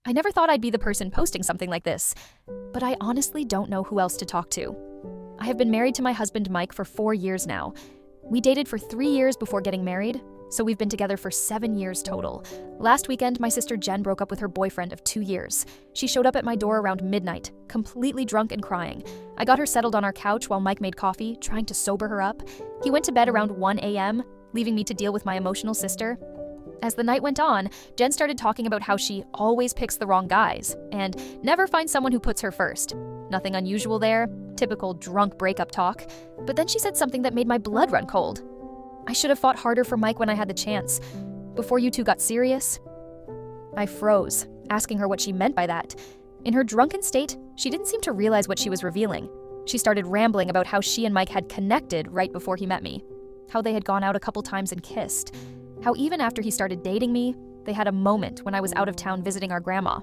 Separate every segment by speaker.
Speaker 1: I never thought I'd be the person posting something like this, but I honestly don't know who else to talk to. I have been married to my husband Mike for 4 years now. We dated for 3 years before getting married, so we've been together for 7 years total. Last weekend, my sister Jen broke up with her boyfriend of 2 years. She showed up at my door around midnight, completely drunk and crying. I got her settled on our couch while Mike made coffee, trying to sober her up. He went to bed around 1 a.m., leaving me to deal with my emotional sister. As the night went on, Jen started talking about how she always picks the wrong guys and never finds someone who puts her first. Nothing unusual there, typical drunk breakup talk. But then she said something that made my blood run cold. I should have fought harder for Mike when I had the chance. Before you two got serious. I froze, asking her what she meant by that. In her drunken state, she didn't seem to realize what she was revealing. She started rambling about how she and Mike had connected right before he met me, how they had gone out a couple times and kissed, how even after he started dating me, they had a moment when I was out of town visiting our grandma.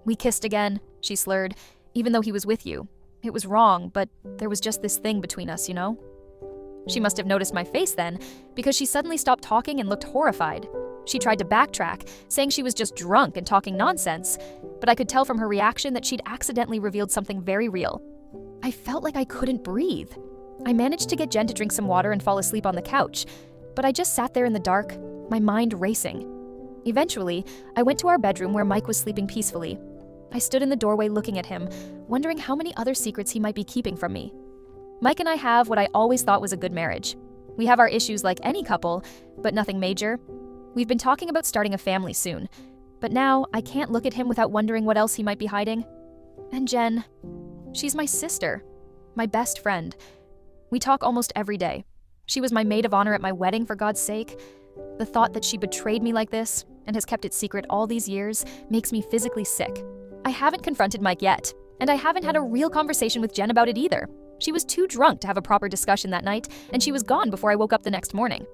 Speaker 1: We kissed again, she slurred, even though he was with you. It was wrong, but there was just this thing between us, you know? She must have noticed my face then, because she suddenly stopped talking and looked horrified. She tried to backtrack, saying she was just drunk and talking nonsense, but I could tell from her reaction that she'd accidentally revealed something very real. I felt like I couldn't breathe. I managed to get Jen to drink some water and fall asleep on the couch, but I just sat there in the dark, my mind racing. Eventually, I went to our bedroom where Mike was sleeping peacefully. I stood in the doorway looking at him, wondering how many other secrets he might be keeping from me. Mike and I have what I always thought was a good marriage. We have our issues like any couple, but nothing major. We've been talking about starting a family soon, but now I can't look at him without wondering what else he might be hiding. And Jen, she's my sister, my best friend. We talk almost every day. She was my maid of honor at my wedding, for God's sake. The thought that she betrayed me like this and has kept it secret all these years makes me physically sick. I haven't confronted Mike yet, and I haven't had a real conversation with Jen about it either. She was too drunk to have a proper discussion that night, and she was gone before I woke up the next morning.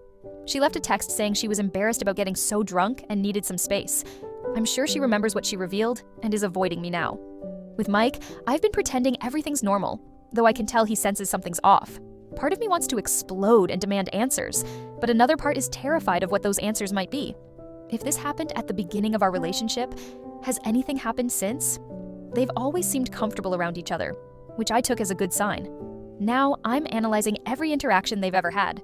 Speaker 1: She left a text saying she was embarrassed about getting so drunk and needed some space. I'm sure she remembers what she revealed and is avoiding me now. With Mike, I've been pretending everything's normal, though I can tell he senses something's off. Part of me wants to explode and demand answers, but another part is terrified of what those answers might be. If this happened at the beginning of our relationship, has anything happened since? They've always seemed comfortable around each other, which I took as a good sign. Now I'm analyzing every interaction they've ever had.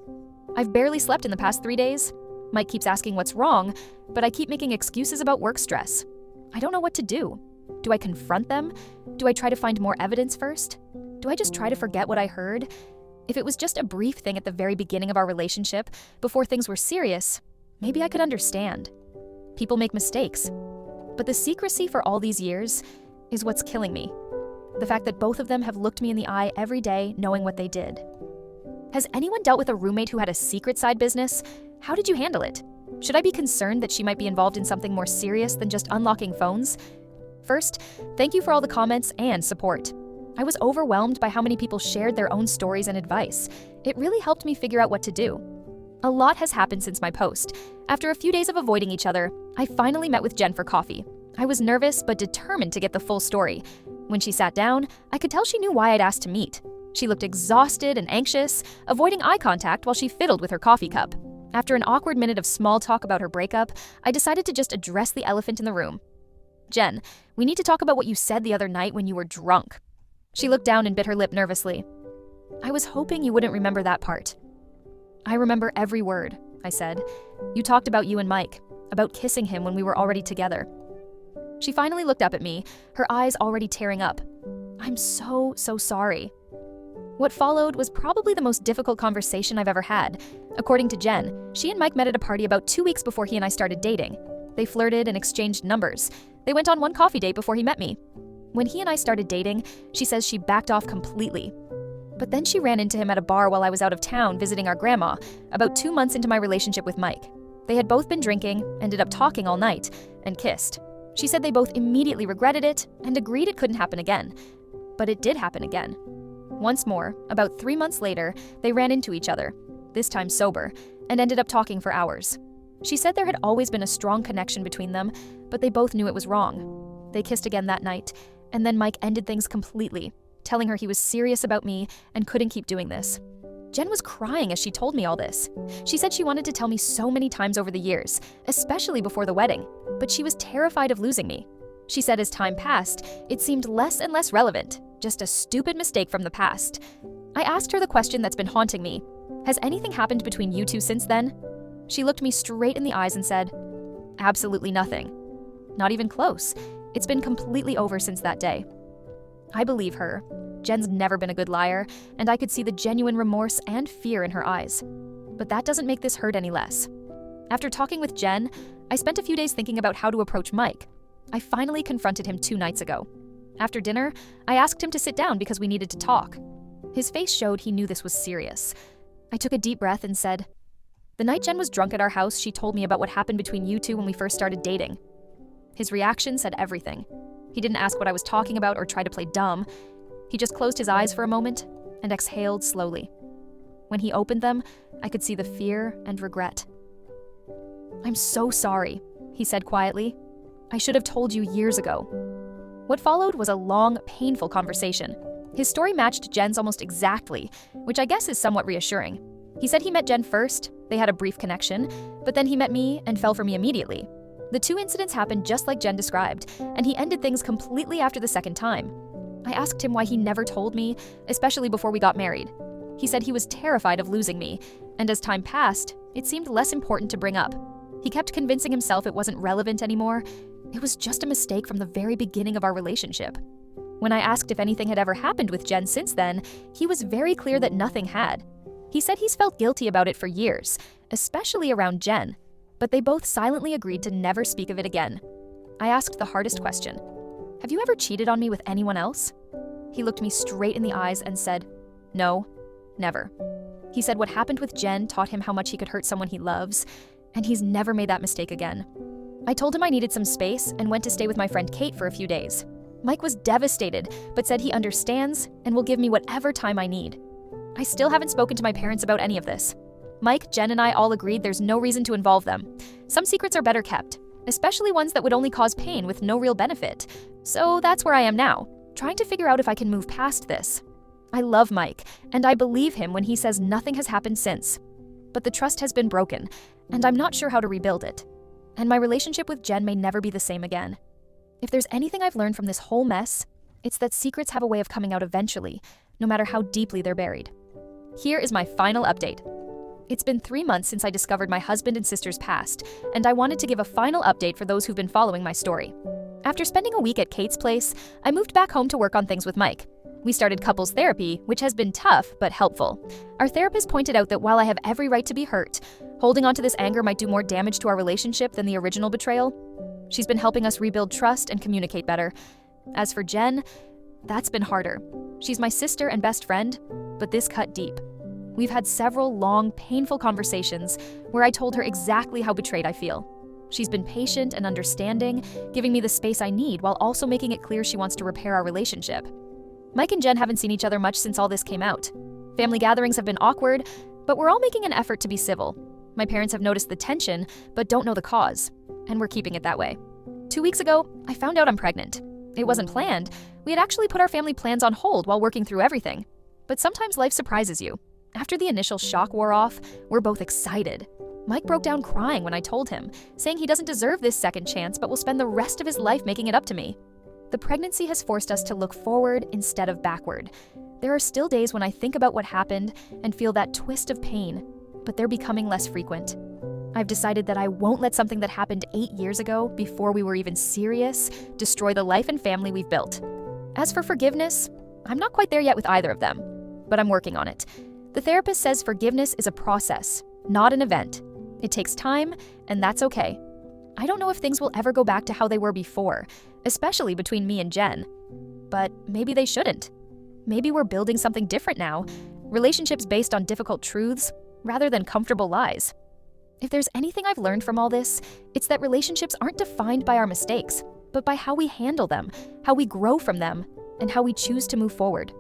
Speaker 1: I've barely slept in the past 3 days. Mike keeps asking what's wrong, but I keep making excuses about work stress. I don't know what to do. Do I confront them? Do I try to find more evidence first? Do I just try to forget what I heard? If it was just a brief thing at the very beginning of our relationship, before things were serious, maybe I could understand. People make mistakes. But the secrecy for all these years is what's killing me. The fact that both of them have looked me in the eye every day knowing what they did. Has anyone dealt with a roommate who had a secret side business? How did you handle it? Should I be concerned that she might be involved in something more serious than just unlocking phones? First, thank you for all the comments and support. I was overwhelmed by how many people shared their own stories and advice. It really helped me figure out what to do. A lot has happened since my post. After a few days of avoiding each other, I finally met with Jen for coffee. I was nervous but determined to get the full story. When she sat down, I could tell she knew why I'd asked to meet. She looked exhausted and anxious, avoiding eye contact while she fiddled with her coffee cup. After an awkward minute of small talk about her breakup, I decided to just address the elephant in the room. Jen, we need to talk about what you said the other night when you were drunk. She looked down and bit her lip nervously. I was hoping you wouldn't remember that part. I remember every word, I said. You talked about you and Mike, about kissing him when we were already together. She finally looked up at me, her eyes already tearing up. I'm so sorry. What followed was probably the most difficult conversation I've ever had. According to Jen, she and Mike met at a party about 2 weeks before he and I started dating. They flirted and exchanged numbers. They went on one coffee date before he met me. When he and I started dating, she says she backed off completely. But then she ran into him at a bar while I was out of town visiting our grandma, about 2 months into my relationship with Mike. They had both been drinking, ended up talking all night, and kissed. She said they both immediately regretted it and agreed it couldn't happen again. But it did happen again. Once more, about 3 months later, they ran into each other, this time sober, and ended up talking for hours. She said there had always been a strong connection between them, but they both knew it was wrong. They kissed again that night, and then Mike ended things completely, telling her he was serious about me and couldn't keep doing this. Jen was crying as she told me all this. She said she wanted to tell me so many times over the years, especially before the wedding, but she was terrified of losing me. She said as time passed, it seemed less and less relevant, just a stupid mistake from the past. I asked her the question that's been haunting me. Has anything happened between you two since then? She looked me straight in the eyes and said, absolutely nothing. Not even close. It's been completely over since that day. I believe her. Jen's never been a good liar, and I could see the genuine remorse and fear in her eyes. But that doesn't make this hurt any less. After talking with Jen, I spent a few days thinking about how to approach Mike. I finally confronted him 2 nights ago. After dinner, I asked him to sit down because we needed to talk. His face showed he knew this was serious. I took a deep breath and said, the night Jen was drunk at our house, she told me about what happened between you two when we first started dating. His reaction said everything. He didn't ask what I was talking about or try to play dumb. He just closed his eyes for a moment and exhaled slowly. When he opened them, I could see the fear and regret. I'm so sorry, he said quietly. I should have told you years ago. What followed was a long, painful conversation. His story matched Jen's almost exactly, which I guess is somewhat reassuring. He said he met Jen first, they had a brief connection, but then he met me and fell for me immediately. The 2 incidents happened just like Jen described, and he ended things completely after the second time. I asked him why he never told me, especially before we got married. He said he was terrified of losing me, and as time passed, it seemed less important to bring up. He kept convincing himself it wasn't relevant anymore. It was just a mistake from the very beginning of our relationship. When I asked if anything had ever happened with Jen since then, he was very clear that nothing had. He said he's felt guilty about it for years, especially around Jen, but they both silently agreed to never speak of it again. I asked the hardest question. Have you ever cheated on me with anyone else? He looked me straight in the eyes and said, no, never. He said what happened with Jen taught him how much he could hurt someone he loves, and he's never made that mistake again. I told him I needed some space and went to stay with my friend Kate for a few days. Mike was devastated, but said he understands and will give me whatever time I need. I still haven't spoken to my parents about any of this. Mike, Jen, and I all agreed there's no reason to involve them. Some secrets are better kept, especially ones that would only cause pain with no real benefit. So that's where I am now, trying to figure out if I can move past this. I love Mike, and I believe him when he says nothing has happened since. But the trust has been broken, and I'm not sure how to rebuild it. And my relationship with Jen may never be the same again. If there's anything I've learned from this whole mess, it's that secrets have a way of coming out eventually, no matter how deeply they're buried. Here is my final update. It's been 3 months since I discovered my husband and sister's past, and I wanted to give a final update for those who've been following my story. After spending a week at Kate's place, I moved back home to work on things with Mike. We started couples therapy, which has been tough but helpful. Our therapist pointed out that while I have every right to be hurt, holding on to this anger might do more damage to our relationship than the original betrayal. She's been helping us rebuild trust and communicate better. As for Jen, that's been harder. She's my sister and best friend, but this cut deep. We've had several long, painful conversations where I told her exactly how betrayed I feel. She's been patient and understanding, giving me the space I need while also making it clear she wants to repair our relationship. Mike and Jen haven't seen each other much since all this came out. Family gatherings have been awkward, but we're all making an effort to be civil. My parents have noticed the tension, but don't know the cause, and we're keeping it that way. 2 weeks ago, I found out I'm pregnant. It wasn't planned. We had actually put our family plans on hold while working through everything. But sometimes life surprises you. After the initial shock wore off, we're both excited. Mike broke down crying when I told him, saying he doesn't deserve this second chance but will spend the rest of his life making it up to me. The pregnancy has forced us to look forward instead of backward. There are still days when I think about what happened and feel that twist of pain, but they're becoming less frequent. I've decided that I won't let something that happened 8 years ago, before we were even serious, destroy the life and family we've built. As for forgiveness, I'm not quite there yet with either of them, but I'm working on it. The therapist says forgiveness is a process, not an event. It takes time, and that's okay. I don't know if things will ever go back to how they were before, especially between me and Jen. But maybe they shouldn't. Maybe we're building something different now, relationships based on difficult truths rather than comfortable lies. If there's anything I've learned from all this, it's that relationships aren't defined by our mistakes, but by how we handle them, how we grow from them, and how we choose to move forward.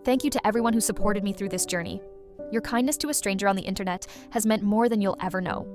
Speaker 1: Thank you to everyone who supported me through this journey. Your kindness to a stranger on the internet has meant more than you'll ever know.